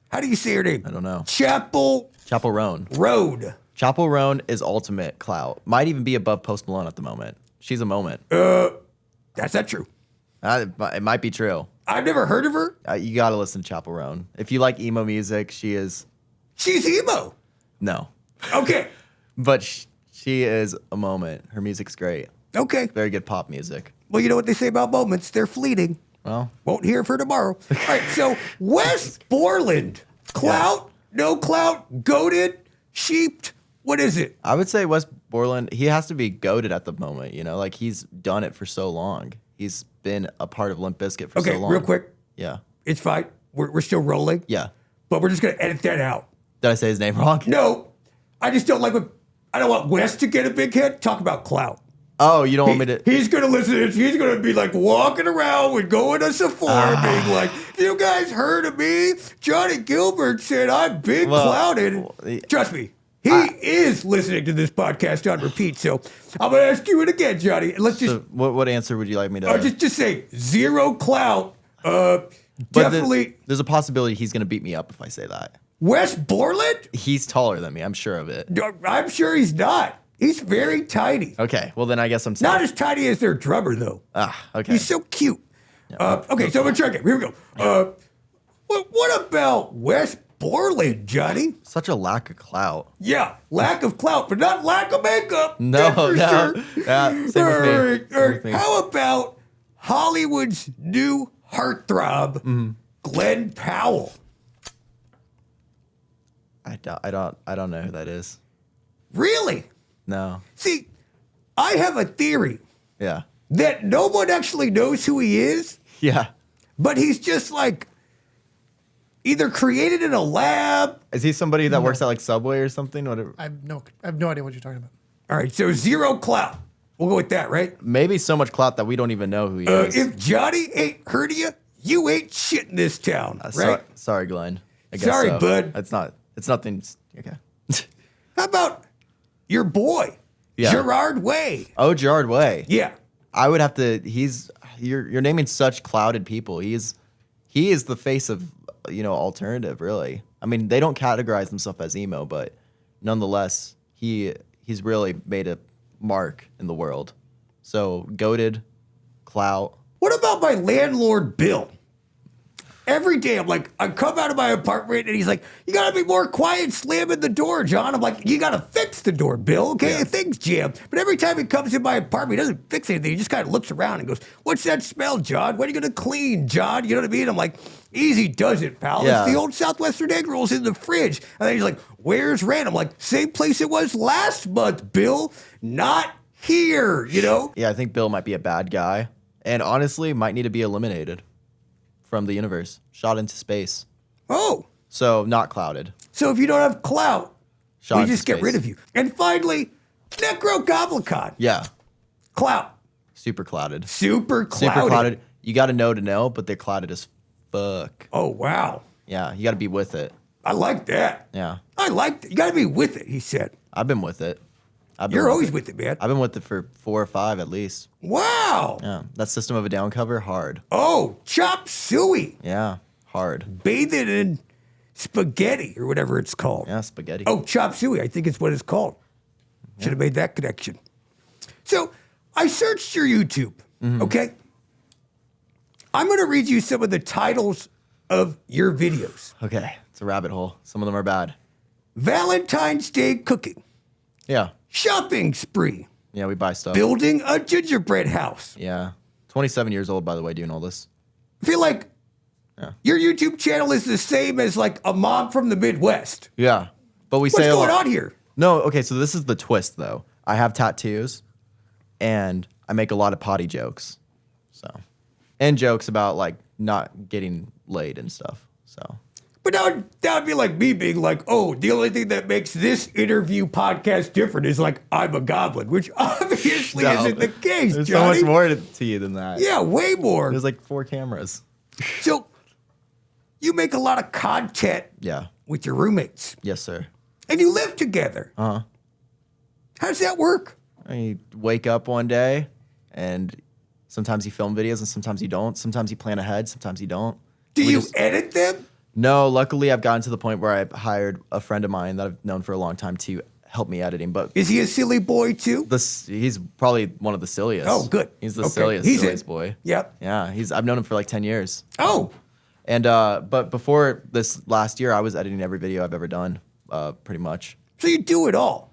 how do you say her name? I don't know. Chapel Chapel Roan. Road. Chapel Roan is ultimate clout. Might even be above Post Malone at the moment. She's a moment. That's not true. It might be true. I've never heard of her. You got to listen to Chapel Roan. If you like emo music, she is. She's emo. No. Okay. But she is a moment. Her music's great. Okay. Very good pop music. Well, you know what they say about moments? They're fleeting. Well, Won't hear of her tomorrow. All right, so Wes Borland, Clout no clout, goated, sheeped? What is it? I would say West Borland, he has to be goated at the moment, you know? Like, he's done it for so long. He's been a part of Limp Bizkit for so Okay, long. real quick. Yeah. It's fine. We're still rolling. Yeah. But we're just going to edit that out. Did I say his name wrong? No, I just don't like what, I don't want West to get a big hit. Talk about clout. Oh, you don't want me to... He's going to listen to this. He's going to be like walking around with going to Sephora being like, you guys heard of me? Johnnie Guilbert said I'm big clouted. Trust me, he is listening to this podcast on repeat. So I'm going to ask you it again, Johnny. Let's just... So what answer would you like me to... just say zero clout. But Definitely... there's a possibility he's going to beat me up if I say that. West Borland? He's taller than me. I'm sure of it. I'm sure he's not. He's very tiny. Okay. Well, then I guess I'm safe. Not as tiny as their drummer, though. Okay. He's so cute. Okay, so I'm going to try again. Here we go. What about West Borland, Johnny? Such a lack of clout. Yeah, lack of clout, but not lack of makeup. No, that's for no. Sure. Yeah, same with me. All right. Same with me. How about Hollywood's new heartthrob, Glenn Powell? I don't know who that is. Really? No. See, I have a theory Yeah. that no one actually knows who he is, Yeah. but he's just like either created in a lab. Is he somebody that works at like Subway or something? Whatever. I have no idea what you're talking about. All right, so zero clout. We'll go with that, right? Maybe so much clout that we don't even know who he is. If Johnny ain't heard of you, you ain't shit in this town, right? Sorry, Glenn. I guess Sorry, so. bud. It's nothing. Okay. How about your boy, Yeah. Gerard Way? Oh, Gerard Way. Yeah. I would have to. You're naming such clouded people. He is the face of alternative. Really. I mean, they don't categorize themselves as emo, but nonetheless, he's really made a mark in the world. So goated, clout. What about my landlord, Bill? Every day, I come out of my apartment and he's like, you gotta be more quiet slamming the door, John. I'm like, you gotta fix the door, Bill, okay? Yeah. Things jam. But every time he comes in my apartment, he doesn't fix anything. He just kind of looks around and goes, what's that smell, John? When are you gonna clean, John? You know what I mean? I'm like, easy does it, pal. Yeah. It's the old Southwestern egg rolls in the fridge. And then he's like, where's rent? I'm like, same place it was last month, Bill. Not here, you know? Yeah, I think Bill might be a bad guy, and honestly, might need to be eliminated from the universe, shot into space. Oh. So not clouded. So if you don't have clout, Shot we into just get space. rid of you. And finally, Necrogoblicon. Yeah, Clout. super clouded. Super clouded. Super clouded. You got to know, but they're clouded as fuck. Oh, wow. Yeah, you got to be with it. I like that. Yeah, I like that. You got to be with it, he said. I've been with it. You're always with it, man. I've been with it for 4 or 5 at least. Wow. Yeah, that System of a Down cover, hard. Oh, chop suey. Yeah, hard. Bathing in spaghetti or whatever it's called. Yeah, spaghetti. Oh, chop suey. I think it's what it's called. Should have made that connection. So I searched your YouTube, okay? I'm going to read you some of the titles of your videos. Okay, it's a rabbit hole. Some of them are bad. Valentine's Day cooking, Yeah, shopping spree, yeah, we buy stuff. building a gingerbread house. Yeah, 27 years old, by the way, doing all this. I feel like Yeah. your YouTube channel is the same as like a mom from the Midwest. Yeah, but we What's say a going lot. on here? No, okay, so this is the twist, though. I have tattoos, and I make a lot of potty jokes, and jokes about like not getting laid and stuff. So But that would be like me being like, oh, the only thing that makes this interview podcast different is like I'm a goblin, which obviously No, isn't the case, there's Johnny. so much more to you than that. Yeah, way more. There's like 4 cameras. So you make a lot of content Yeah. with your roommates, Yes, sir. and you live together. Uh-huh. How does that work? You wake up one day, and sometimes you film videos, and sometimes you don't. Sometimes you plan ahead, sometimes you don't. Do We you just- edit them? No, luckily I've gotten to the point where I've hired a friend of mine that I've known for a long time to help me editing. But Is he a silly boy too? he's probably one of the silliest. Oh, good. He's the Okay. silliest, He's silliest in. boy. Yep. Yeah, I've known him for like 10 years. Oh, And but before this last year, I was editing every video I've ever done, pretty much. so you do it all.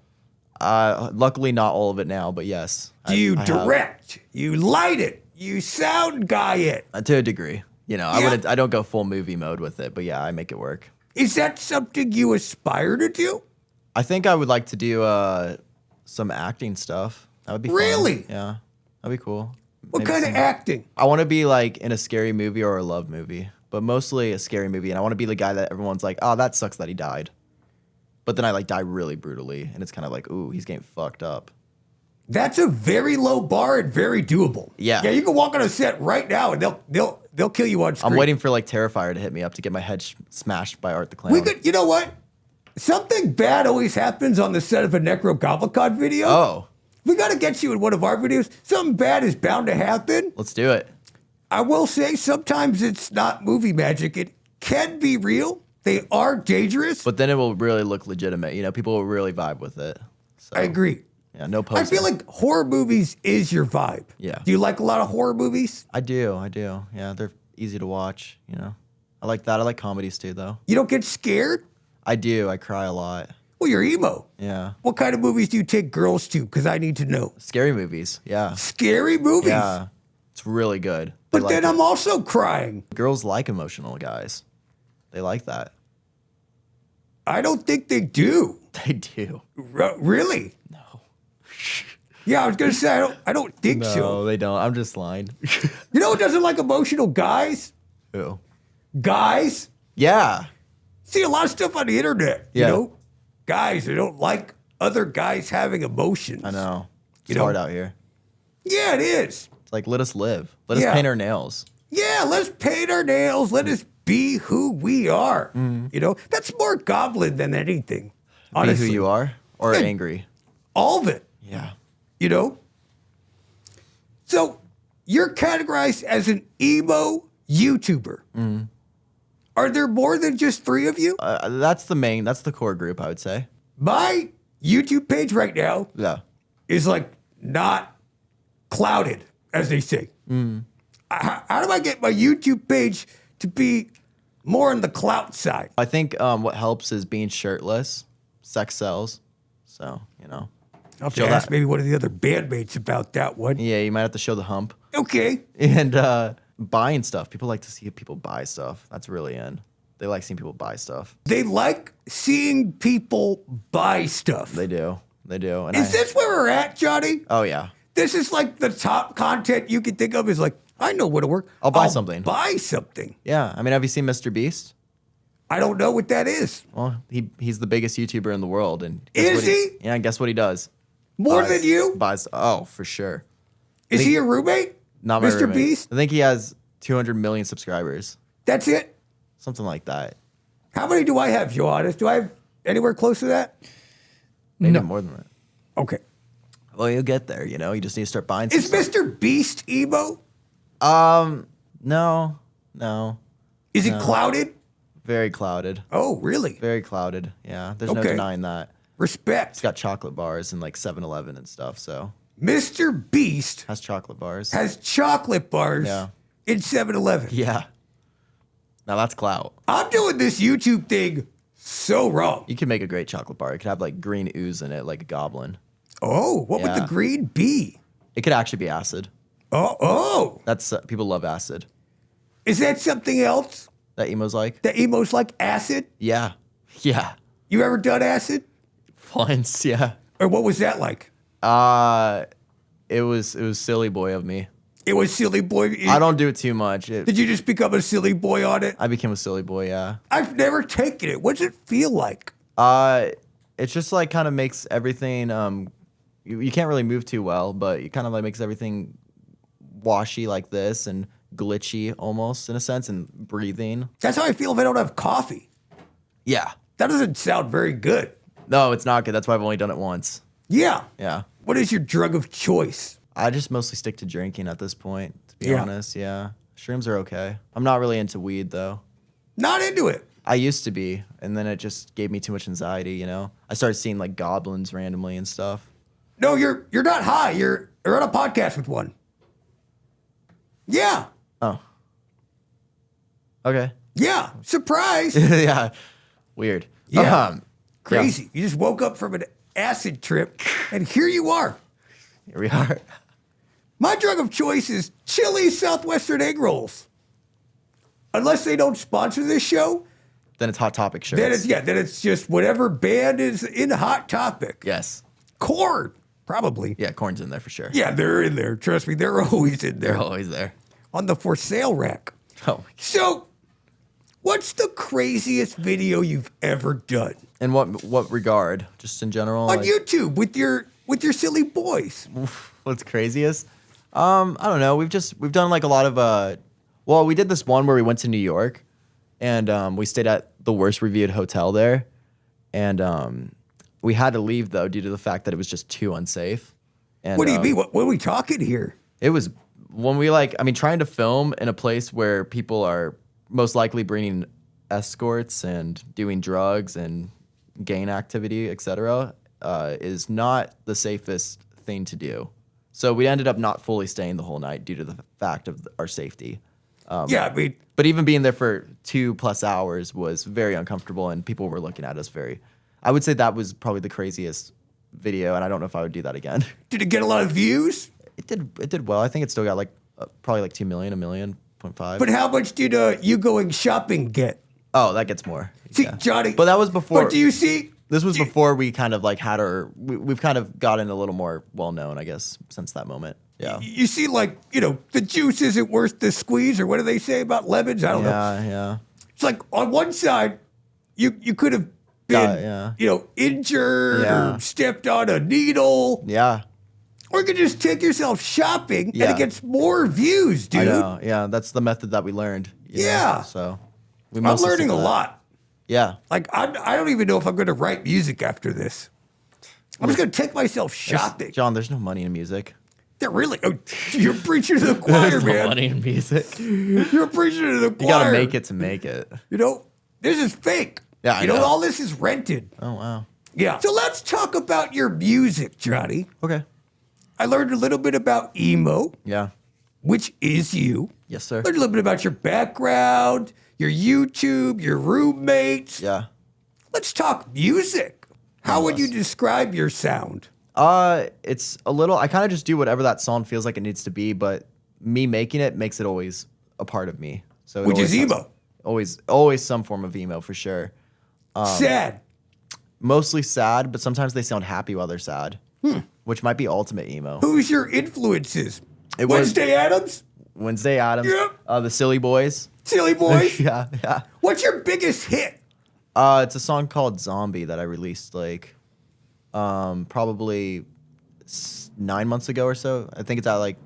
Luckily, not all of it now, but yes. Do you I have. direct? You light it? You sound guy it? To a degree. You know, Yeah. I don't go full movie mode with it, but yeah, I make it work. Is that something you aspire to do? I think I would like to do some acting stuff. That would be Really? fun. Yeah, that'd be cool. What Maybe kind of acting? I want to be like in a scary movie or a love movie, but mostly a scary movie. And I want to be the guy that everyone's like, oh, that sucks that he died. But then I like die really brutally, and it's kind of like, ooh, he's getting fucked up. That's a very low bar and very doable. Yeah. Yeah, you can walk on a set right now and they'll kill you on screen. I'm waiting for like Terrifier to hit me up to get my head smashed by Art the Clown. We could, you know what? Something bad always happens on the set of a Necrogoblicon video. Oh, We got to get you in one of our videos. Something bad is bound to happen. let's do it. I will say sometimes it's not movie magic. It can be real. They are dangerous. But then it will really look legitimate. You know, people will really vibe with it. So, I agree. Yeah, no poser. I feel like horror movies is your vibe. Yeah. Do you like a lot of horror movies? I do. Yeah, they're easy to watch, you know. I like that. I like comedies too, though. You don't get scared? I do. I cry a lot. Well, you're emo. Yeah. What kind of movies do you take girls to? Because I need to know. Scary movies. Yeah. Scary movies? Yeah. It's really good. They But like then it. I'm also crying. Girls like emotional guys. They like that. I don't think they do. They do. Really? No. Yeah, I was going to say, I don't think No, so. they don't. I'm just lying. You know who doesn't like emotional guys? Who? Guys. Yeah. See a lot of stuff on the internet, Yeah. you know? Guys, they don't like other guys having emotions. I know. It's You know- hard out here. Yeah, it is. It's like, let us live. Let us Yeah. paint our nails. Yeah, let's paint our nails. Let us be who we are. You know, that's more goblin than anything. Honestly. Be who you are or Yeah. angry. All of it, Yeah. you know? So you're categorized as an emo YouTuber. Are there more than just 3 of you? That's the core group, I would say. My YouTube page right now Yeah. is like not clouded, as they say. How do I get my YouTube page to be more on the clout side? I think what helps is being shirtless. Sex sells. So, you know. I'll have to Show ask that. maybe one of the other bandmates about that one. Yeah, you might have to show the hump. Okay. And buying stuff. People like to see people buy stuff. That's really in. They like seeing people buy stuff. They like seeing people buy stuff. They do. They do. And Is this where we're at, Johnny? Oh, yeah. This is like the top content you can think of is like, I know what'll work. I'll buy something. Buy something. Yeah. I mean, have you seen Mr. Beast? I don't know what that is. Well, he's the biggest YouTuber in the world. And guess Is what he? Yeah, and guess what he does? More Buys- than you? Buys. Oh, for sure. Is he a roommate? Not my Mr. roommate. Beast? I think he has 200 million subscribers. That's it? Something like that. How many do I have, Johannes? Do I have anywhere close to that? Maybe No. more than that. Okay. Well, you'll get there, you know? You just need to start buying Is some stuff. Mr. Beast emo? No. Is he clouded? Very clouded. Oh, really? Very clouded. Yeah. There's no Okay. denying that. Respect. It's got chocolate bars and like 7-Eleven and stuff, so Mr. Beast has chocolate bars. has chocolate bars Yeah. in 7-Eleven. Yeah. Now that's clout. I'm doing this YouTube thing so wrong. You could make a great chocolate bar. It could have like green ooze in it, like a goblin. Oh, what would Yeah. the green be? It could actually be acid. Oh. That's people love acid. Is that something else That emo's like. that emo's like acid? Yeah. Yeah. You ever done acid? Once, yeah. Or what was that like? It was silly boy of me. It was silly boy. I don't do it too much. Did you just become a silly boy on it? I became a silly boy, yeah. I've never taken it. What does it feel like? It's just like kind of makes everything you can't really move too well, but it kind of like makes everything washy like this and glitchy almost in a sense and breathing. That's how I feel if I don't have coffee. Yeah. That doesn't sound very good. No, it's not good. That's why I've only done it once. Yeah. Yeah. What is your drug of choice? I just mostly stick to drinking at this point, to be Yeah. honest. Yeah. Shrooms are okay. I'm not really into weed though. Not into it. I used to be, and then it just gave me too much anxiety, you know? I started seeing like goblins randomly and stuff. No, you're not high. You're on a podcast with one. Yeah. Oh. Okay. Yeah. Surprise. Yeah. Weird. Yeah. Yeah. Crazy. You just woke up from an acid trip and here you are. Here we are. My drug of choice is chili Southwestern egg rolls. Unless they don't sponsor this show, Then it's Hot Topic shirts. Then it's just whatever band is in Hot Topic. Yes. Korn, probably. Yeah, Korn's in there for sure. Yeah, they're in there. Trust me, they're always in there. They're always there. On the for sale rack. Oh. So, what's the craziest video you've ever done? In what regard? Just in general? On YouTube with your silly boys. What's craziest? I don't know. We've done like a lot of well, we did this one where we went to New York and we stayed at the worst reviewed hotel there. And we had to leave though due to the fact that it was just too unsafe. And What do you mean? What are we talking here? It was when we trying to film in a place where people are most likely bringing escorts and doing drugs and gang activity, etc., is not the safest thing to do. So we ended up not fully staying the whole night due to the fact of our safety. Yeah, I mean, But even being there for 2+ hours was very uncomfortable, and people were looking at us very. I would say that was probably the craziest video, and I don't know if I would do that again. did it get a lot of views? It did well. I think it still got like probably like 2 million, 1.5 million. But how much did you going shopping get? Oh, that gets more. See, Yeah. Johnny. But that was before. But do you see? This was before we kind of like had we've kind of gotten a little more well known, I guess, since that moment. Yeah. You see, the juice isn't worth the squeeze, or what do they say about lemons? I don't know. Yeah. It's like on one side, you could have been, injured or stepped on a needle. Yeah. Or you could just take yourself shopping and Yeah. it gets more views, dude. I know. Yeah. That's the method that we learned. you know? Yeah. So we I'm mostly learning stick a to that. lot. Yeah. Like, I don't even know if I'm going to write music after this. I'm just going to take myself shopping. John, there's no money in music. They're really, you're preaching to the choir, There's no man. money in music. You're preaching to the choir. You gotta make it to make it. This is fake. Yeah, I know. All this is rented. Oh wow. Yeah. So let's talk about your music, Johnny. Okay. I learned a little bit about emo, Yeah. which is you. Yes, sir. Learned a little bit about your background, your YouTube, your roommates. Yeah. Let's talk music. How would you describe your sound? It's a little. I kind of just do whatever that song feels like it needs to be, but me making it makes it always a part of me. So it Which always is sounds- emo. Always some form of emo for sure. Sad. Mostly sad, but sometimes they sound happy while they're sad, which might be ultimate emo. Who's your influences? It was- Wednesday Addams? Wednesday Addams, Yep. the Silly Boys. Silly Boys? Yeah. What's your biggest hit? It's a song called Zombie that I released probably 9 months ago or so. I think it's at like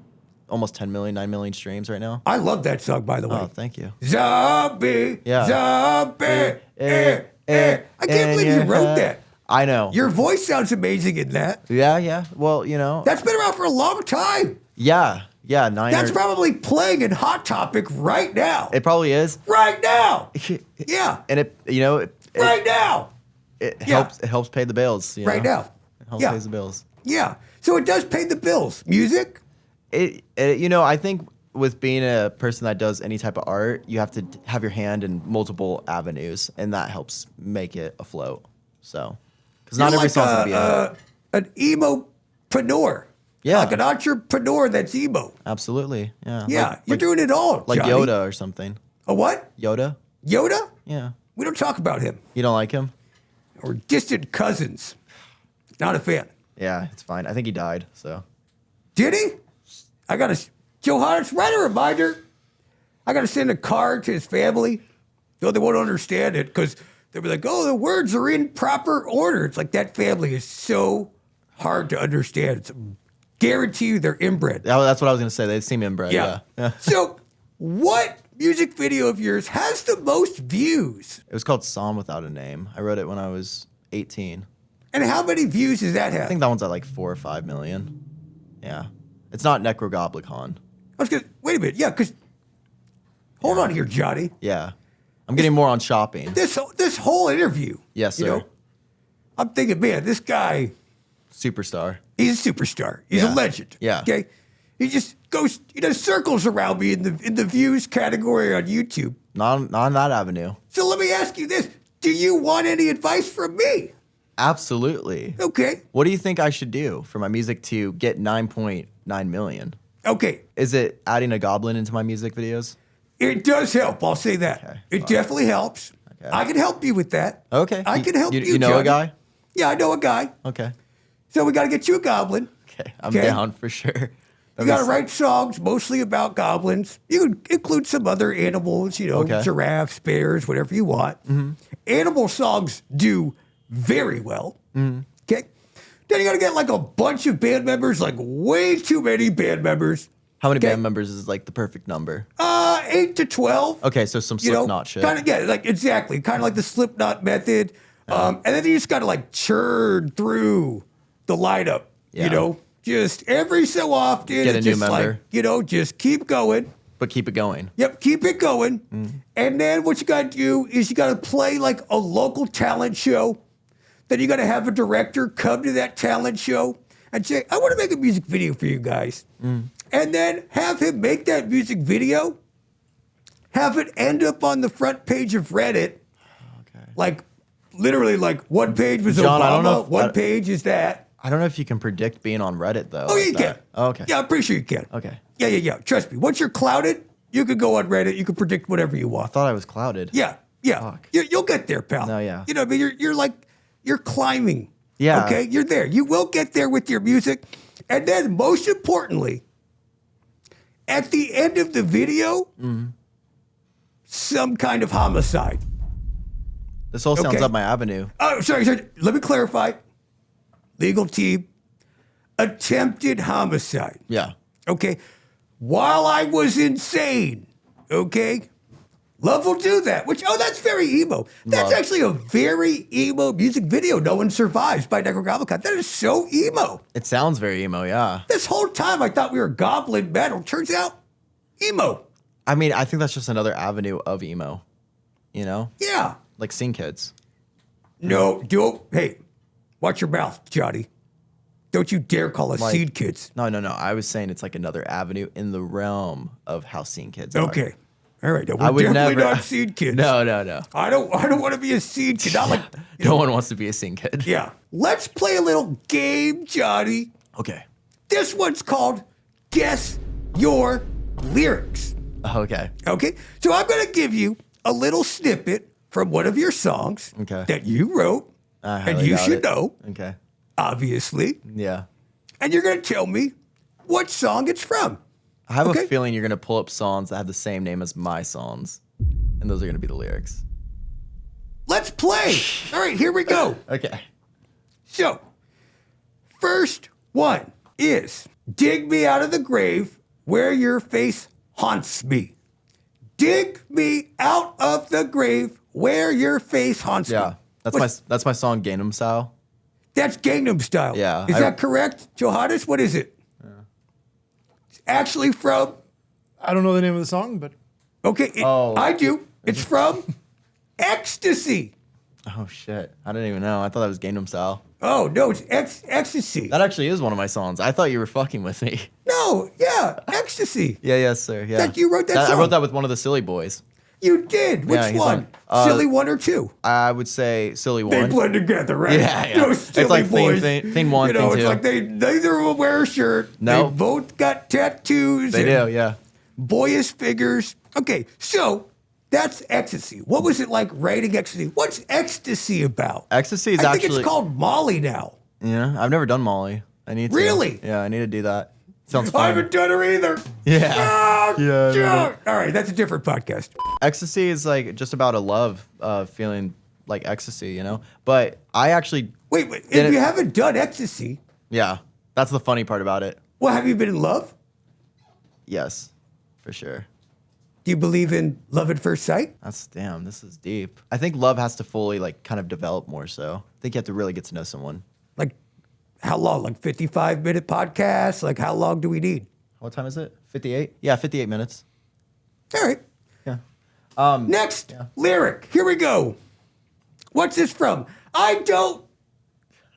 almost 10 million, 9 million streams right now. I love that song, by the way. Oh, thank you. Zombie, Yeah. zombie, I can't believe you wrote that. I know. Your voice sounds amazing in that. Yeah. Well, That's been around for a long time. Yeah. 9. That's probably playing in Hot Topic right now. It probably is. Right now. Yeah. And it Right now. Yeah. helps pay the bills. Right now. It helps Yeah. pay the bills. Yeah. So it does pay the bills. Music? I think with being a person that does any type of art, you have to have your hand in multiple avenues, and that helps make it afloat. So, because not You're every like song's gonna be a hit. an emo-preneur. Yeah. Like an entrepreneur that's emo. Absolutely. Yeah. Yeah. You're doing it all, like Johnny. Yoda or something. A what? Yoda? Yoda? Yeah. We don't talk about him. You don't like him? We're distant cousins. Not a fan. Yeah, it's fine. I think he died, so. Did he? I got to, Johannes, write a reminder. I got to send a card to his family. Though they won't understand it because they'll be like, oh, the words are in proper order. It's like that family is so hard to understand. It's guarantee you they're inbred. That's what I was going to say. They seem inbred. Yeah. So what music video of yours has the most views? It was called Psalm Without a Name. I wrote it when I was 18. And how many views does that have? I think that one's at like 4 or 5 million. Yeah. It's not Necrogoblicon. I was gonna, wait a minute. Yeah, because hold on here, Johnny. Yeah. I'm getting more on shopping. This whole interview. Yes, sir. I'm thinking, man, this guy, Superstar. he's a superstar. He's a Yeah. legend. Yeah. Okay. He just goes, he does circles around me in the views category on YouTube. Not on that avenue. So let me ask you this: do you want any advice from me? Absolutely. Okay. What do you think I should do for my music to get 9.9 million? Okay. Is it adding a goblin into my music videos? It does help. I'll say that. Okay. It definitely helps. Okay. I can help you with that. Okay. I can help you. You know Johnny. a guy? Yeah, I know a guy. Okay. So we got to get you a goblin. Okay. I'm Okay. down for sure. You got to write songs mostly about goblins. You can include some other animals, Okay. giraffes, bears, whatever you want. Animal songs do very well. Okay. Then you got to get like a bunch of band members, like way too many band members. How many Okay. band members is like the perfect number? 8 to 12. Okay, so some Slipknot shit. Kind of, yeah, like exactly. Kind of like the Slipknot method. And then you just got to like churn through the lineup, Yeah. Just every so often. Get a it's new just member. like, just keep going. But keep it going. Yep, keep it going. And then what you got to do is you got to play like a local talent show. Then you got to have a director come to that talent show and say, I want to make a music video for you guys. And then have him make that music video, have it end up on the front page of Reddit. Okay. Like, literally, like one page was John, Obama, I don't know if- one page is that. I don't know if you can predict being on Reddit though. Oh, like you can. that. Oh, okay. Yeah, I'm pretty sure you can. Okay. Yeah. Trust me. Once you're clouded, you can go on Reddit. You can predict whatever you want. I thought I was clouded. Yeah. Fuck. You'll get there, pal. No, yeah. You know, what I mean, you're climbing. Yeah. Okay, you're there. You will get there with your music, and then most importantly, at the end of the video, some kind of homicide. This all sounds Okay. up my avenue. Oh, sorry. Let me clarify. Legal team, attempted homicide. Yeah. Okay, while I was insane. Okay. Love will do that, that's very emo. That's Love. actually a very emo music video. No One Survives by Necrogoblin. That is so emo. It sounds very emo, yeah. This whole time I thought we were goblin metal. Turns out, emo. I mean, I think that's just another avenue of emo. You know? Yeah. Like Scene Kids. No, hey, watch your mouth, Johnny. Don't you dare call us Like- seed kids. No. I was saying it's like another avenue in the realm of how Scene Kids are. Okay. All right. No, I we're would definitely never. not seed kids. No. I don't want to be a seed kid. Not like, No one wants to be a Scene Kid. yeah. Let's play a little game, Johnny. Okay. This one's called Guess Your Lyrics. Okay. Okay? So I'm going to give you a little snippet from one of your songs Okay. that you wrote, I and highly you doubt should it. know, Okay. obviously. Yeah. And you're going to tell me what song it's from. I have Okay. a feeling you're gonna pull up songs that have the same name as my songs, and those are gonna be the lyrics. Let's play. All right, here we go. Okay. So, first one is dig me out of the grave where your face haunts me. Dig me out of the grave where your face haunts me. Yeah. That's my song Gangnam Style. That's Gangnam Style. Yeah, Is that correct, Johannes? What is it? It's actually from, I don't know the name of the song, but I do. It's from Ecstasy. Oh shit. I didn't even know. I thought that was Gangnam Style. Oh, no, it's Ecstasy. That actually is one of my songs. I thought you were fucking with me. No, yeah, Ecstasy. Yeah, yes, sir. Yeah. That you wrote that I song? wrote that with one of the Silly Boys. You did. Which Yeah, he's one? on- Silly one or two? I would say Silly They One. blend together, right? Yeah. Those It's silly like boys. thing one, You know, thing it's two. like they neither will wear a shirt. No. They both got tattoos. They and do, yeah. boyish figures. Okay, so that's Ecstasy. What was it like writing Ecstasy? What's Ecstasy about? Ecstasy is I think actually it's called Molly now. Yeah, I've never done Molly. I need to. Really? Yeah, I need to do that. Sounds I fun. haven't done her either. Yeah. Ah, Yeah, I know. All right, that's a different podcast. Ecstasy is like just about a love feeling like ecstasy, you know? But I actually Wait, if Didn't- you haven't done Ecstasy, yeah, that's the funny part about it. well, have you been in love? Yes. For sure. Do you believe in love at first sight? Damn, this is deep. I think love has to fully like kind of develop more so. I think you have to really get to know someone. Like, how long? Like 55-minute podcast? Like, how long do we need? What time is it? 58? Yeah, 58 minutes. All right. Yeah. Next lyric. Here we go. What's this from? I don't.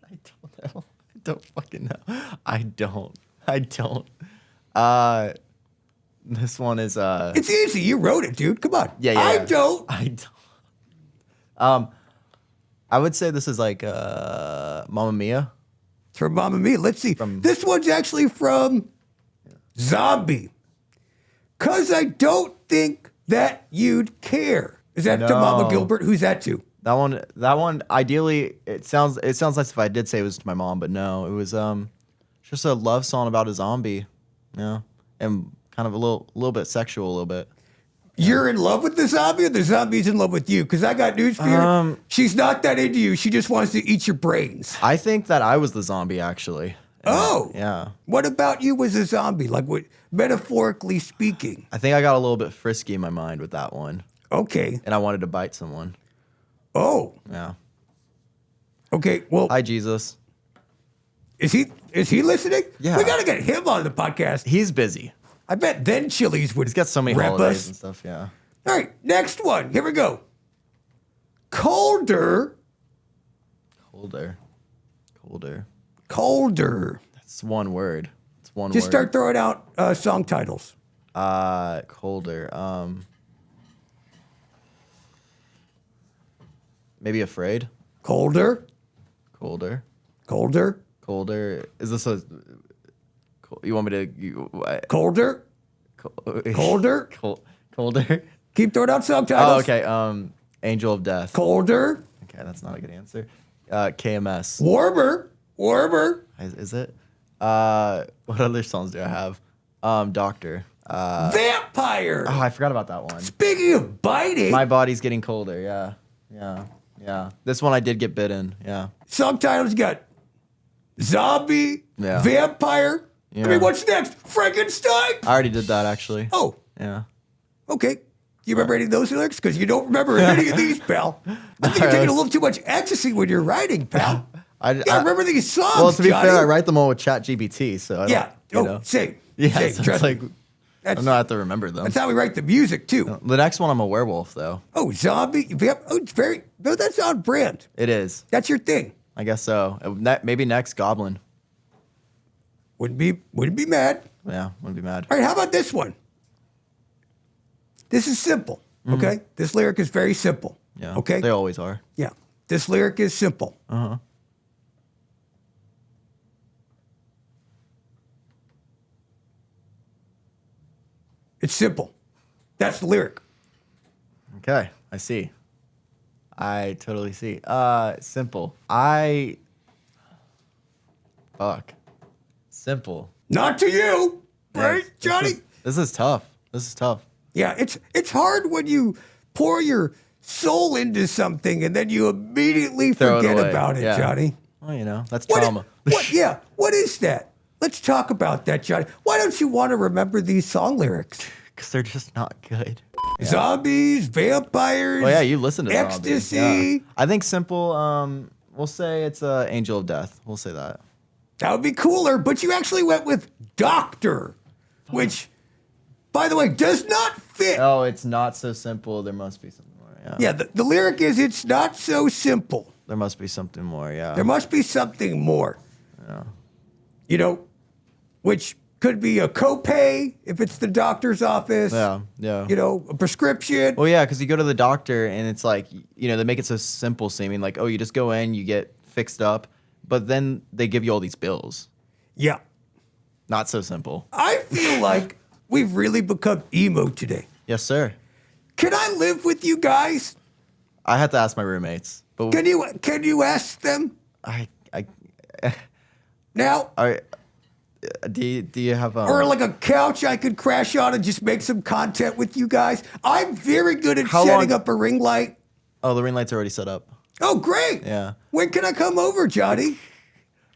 I don't know. I don't fucking know. I don't. This one is It's easy. You wrote it, dude. Come on. yeah. I don't. I don't. I would say this is like Mamma Mia. It's from Mamma Mia. Let's see. This one's actually from Zombie. 'Cause I don't think that you'd care. Is that to Mama Gilbert? Who's that to? That one. Ideally, it sounds nice if I did say it was to my mom, but no, it was just a love song about a zombie, and kind of a little bit sexual, a little bit. You're in love with the zombie, or the zombie's in love with you? Because I got news for you. She's not that into you. She just wants to eat your brains. I think that I was the zombie, actually. Oh. Yeah. What about you as a zombie? Like, what, metaphorically speaking? I think I got a little bit frisky in my mind with that one. Okay. And I wanted to bite someone. Oh. Yeah. Okay, well. Hi, Jesus. Is he listening? Yeah. We got to get him on the podcast. He's busy. I bet then Chili's would He's got so many rep holidays us. and stuff, yeah. All right, next one. Here we go. Colder. That's one word. It's one Just word. start throwing out song titles. Colder. Maybe afraid. Colder. Is this a? You want me to? Colder. Colder. Keep throwing out song Oh, titles. okay. Angel of Death. Colder. Okay, that's not a good answer. KMS. Warmer. Is it? What other songs do I have? Doctor. Vampire. Oh, I forgot about that one. Speaking of biting. My body's getting colder. Yeah. This one I did get bitten. Yeah. Song titles got zombie, Yeah. vampire. Yeah. I mean, what's next? Frankenstein? I already did that actually. Oh, Yeah. okay. You remember any of those lyrics? Because you don't remember any of these, pal. I think you're taking a little too much ecstasy when you're writing, pal. I remember these songs, Well, to be Johnny. fair, I write them all with ChatGPT, so I don't, you know. Same. Yeah, Same. so Trust it's like me. I don't have to remember them. That's how we write the music, too. The next one, I'm a werewolf, though. Oh, zombie. Oh, it's very. No, that's on brand. It is. That's your thing. I guess so. Maybe next, goblin. Wouldn't be mad. Yeah, wouldn't be mad. All right, how about this one? This is simple, okay? This lyric is very simple. Yeah. Okay? They always are. Yeah. This lyric is simple. Uh-huh. It's simple. That's the lyric. Okay, I see. I totally see. Simple. Fuck. Simple. Not to you, right, Yes. Johnny? This is tough. Yeah, it's hard when you pour your soul into something and then you immediately Throw it forget away. about it, Yeah. Johnny. Well, that's What trauma. what is that? Let's talk about that, Johnny. Why don't you want to remember these song lyrics? Because they're just not good. Zombies, vampires. Well, yeah, you listen to ecstasy. Zombies. Yeah. I think simple. We'll say it's Angel of Death. We'll say that. That would be cooler, but you actually went with Doctor, which, by the way, does not fit. Oh, it's not so simple. There must be something more. Yeah. Yeah, the lyric is it's not so simple. There must be something more. Yeah. There must be something more. Yeah. You know, which could be a copay if it's the doctor's office. Yeah. Yeah. You know, a prescription. Well, yeah, because you go to the doctor and it's like, they make it so simple seeming. Like, oh, you just go in, you get fixed up, but then they give you all these bills. Yeah. Not so simple. I feel like we've really become emo today. Yes, sir. Can I live with you guys? I had to ask my roommates, but Can you ask them I now? do you have Or like a couch I could crash on and just make some content with you guys. I'm very good at How setting long- up a ring light. Oh, the ring light's already set up. Oh, great. Yeah. When can I come over, Johnny?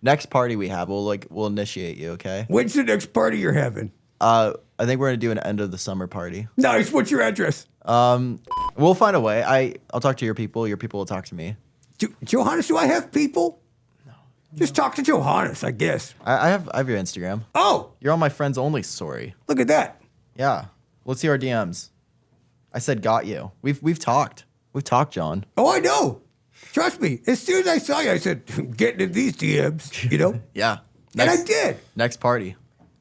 Next party we have, we'll initiate you, okay? When's the next party you're having? I think we're gonna do an end of the summer party. Nice. What's your address? We'll find a way. I'll talk to your people will talk to me. Johannes, do I have people? No. Just talk to Johannes, I guess. I have your Instagram. Oh, You're on my friends only story. look at that. Yeah. Let's see our DMs. I said got you. We've talked. We've talked, John. Oh, I know. Trust me. As soon as I saw you, I said, getting in these DMs, you know? Yeah. And I did. Next party.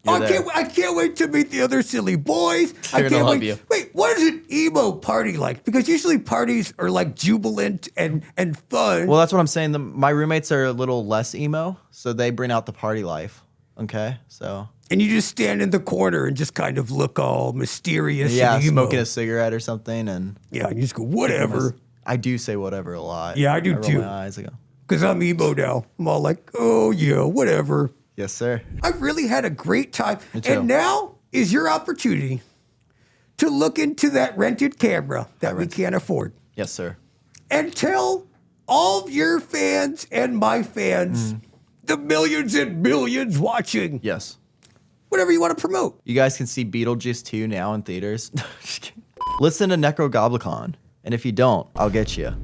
Oh, You're there. I can't wait to meet the other silly boys. They're I gonna can't love wait. you. Wait, what is an emo party like? Because usually parties are like jubilant and fun. Well, that's what I'm saying. My roommates are a little less emo, so they bring out the party life. Okay, so And you just stand in the corner and just kind of look all mysterious. Yeah, and emo. smoking a cigarette or something, and Yeah, and you just go, whatever. I do say whatever a lot. Yeah, I do roll too. My eyes, I go, Because I'm emo now. I'm all like, oh, yeah, whatever. yes, sir. I've really had a great time. Me too. And now is your opportunity to look into that rented camera that we can't afford Yes, sir. and tell all of your fans and my fans, the millions and millions watching, Yes. whatever you want to promote. You guys can see Beetlejuice 2 now in theaters. Just kidding. Listen to Necrogoblicon, and if you don't, I'll get you.